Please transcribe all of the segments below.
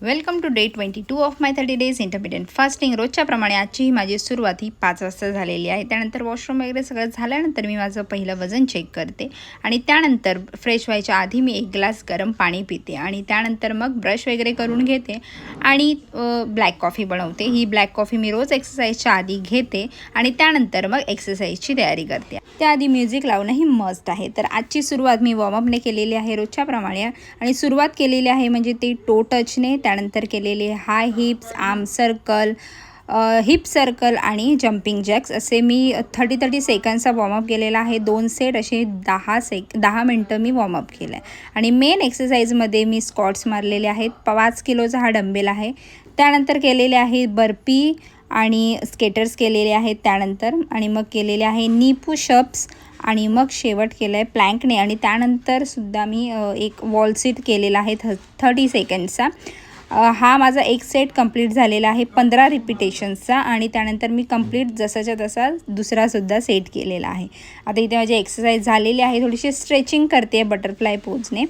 Welcome to day 22 of my 30 days intermittent fasting. रोजच्याप्रमाणे आजची ही माझी सुरुवात ही 5 वाजता झालेली आहे। त्यानंतर वॉशरूम वगैरे सगळं झाल्यानंतर मी माझं पहिलं वजन चेक करते आणि त्यानंतर फ्रेश व्हायच्या आधी मी 1 ग्लास गरम पाणी पिते आणि त्यानंतर मग ब्रश वगैरे करून घेते आणि ब्लॅक कॉफी बनवते। ही ब्लॅक कॉफी मी रोज एक्सरसाइजच्या आधी घेते आणि त्यानंतर मग एक्सरसाइजची तयारी करते। त्याआधी म्युझिक लावणं ही मस्ट आहे। तर आजची सुरुवात मी वॉर्मअपने केलेली आहे रोजच्याप्रमाणे आणि सुरुवात केलेली आहे म्हणजे ते टो टचने। त्यानंतर केलेले high hips, arm circle, hip circle आणि जंपिंग जॅक्स असे मी 30 सेकंडचा वॉर्मअप केलेला आहे। 2 सेट असे 10 मिनटं मी वॉर्मअप केलं आहे आणि मेन एक्सरसाइजमध्ये मी स्क्वॉट्स मारलेले आहेत। 5 किलोचा हा डंबेल आहे। त्यानंतर केलेले आहे बर्पी आणि स्केटर्स केलेले आहेत त्यानंतर आणि मग केलेले आहे नी पुशअप्स आणि मग शेवट केलं आहे प्लँकने आणि त्यानंतर सुद्धा मी एक वॉल सीट केलेला आहे 30 सेकंडचा। हा माझा एक सेट कंप्लीट झालेला आहे 15 रिपिटेशन्सचा आणि त्यानंतर मी कंप्लीट जसाच्या तसा दुसरासुद्धा सेट केलेला आहे। आता इथे माझी एक्सरसाइज झालेली आहे। थोडीशी स्ट्रेचिंग करते बटरफ्लाय पोजने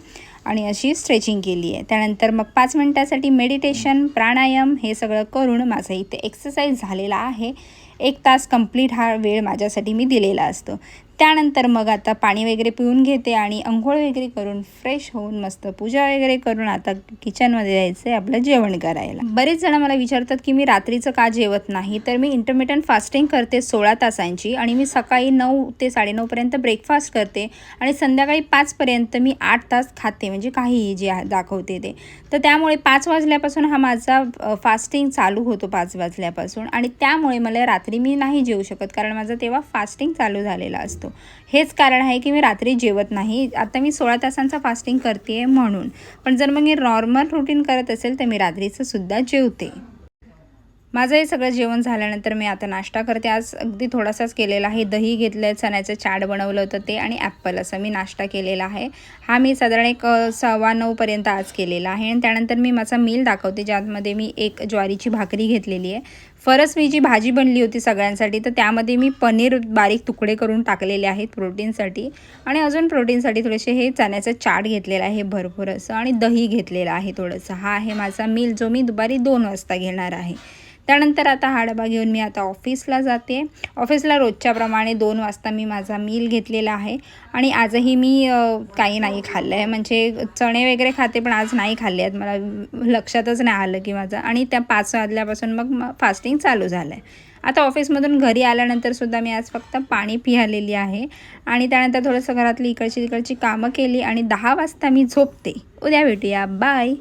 आणि अशी स्ट्रेचिंग केली आहे। त्यानंतर मग 5 मिनटासाठी मेडिटेशन, प्राणायाम हे सगळं करून माझा इथे एक्सरसाइज झालेला आहे। 1 तास कंप्लीट हा वेळ माझ्यासाठी मी दिलेला असतो। त्यानंतर मग आता पाणी वगैरे पिऊन घेते आणि अंघोळ वगैरे करून फ्रेश होऊन मस्त पूजा वगैरे करून आता किचनमध्ये जायचं आहे आपलं जेवण करायला। बरेच जण मला विचारतात की मी रात्रीचं का जेवत नाही, तर मी इंटरमिटंट फास्टिंग करते 16 तासांची आणि मी सकाळी 9 ते 9:30 पर्यंत ब्रेकफास्ट करते आणि संध्याकाळी 5 पर्यंत मी 8 तास खाते, म्हणजे काहीही जे दाखवते ते। तर त्यामुळे 5 वाजल्यापासून हा माझा फास्टिंग चालू होतो 5 वाजल्यापासून आणि त्यामुळे मला रात्री मी नाही जेवू शकत कारण माझा तेव्हा फास्टिंग चालू झालेला असतो। हेच कारण आहे की मी रात्री जेवत नाही। आता मी 16 तासांचा फास्टिंग करते आहे म्हणून, पण जर मग मी नॉर्मल रूटीन करत असेल तर मी रात्रीचं सुद्धा जेवते। माझं हे सगळं जेवण झाल्यानंतर मी आता नाश्ता करते। आज अगदी थोडासाच केलेला आहे। दही घेतलं आहे, चण्याचं चाट बनवलं होतं ते आणि ॲपल असं मी नाश्ता केलेला आहे। हा मी साधारण 8:15 पर्यंत आज केलेला आहे आणि त्यानंतर मी माझा मील दाखवते ज्यामध्ये मी एक ज्वारीची भाकरी घेतलेली आहे। फरसबीची भाजी बनली होती सगळ्यांसाठी, तर त्यामध्ये मी पनीर बारीक तुकडे करून टाकलेले आहेत प्रोटीनसाठी आणि अजून प्रोटीनसाठी थोडेसे हे चण्याचं चाट घेतलेलं आहे भरपूर असं आणि दही घेतलेलं आहे थोडंसं। हा आहे माझा मील जो मी दुपारी 2 वाजता घेणार आहे। त्यानंतर आता हा डबा घेऊन मी आता ऑफिसला जाते। ऑफिसला रोजच्याप्रमाणे 2 वाजता मी माझा मील घेतलेला आहे आणि आजही मी काही नाही खाल्लं आहे, म्हणजे चणे वगैरे खाते पण आज नाही खाल्ले आहेत, मला लक्षातच नाही आलं की माझं, आणि त्या 5 वाजल्यापासून मग फास्टिंग चालू झालं आहे। आता ऑफिसमधून घरी आल्यानंतरसुद्धा मी आज फक्त पाणी पिलेली आहे आणि त्यानंतर थोडंसं घरातली इकडची तिकडची कामं केली आणि 10 वाजता मी झोपते। उद्या भेटूया, बाय।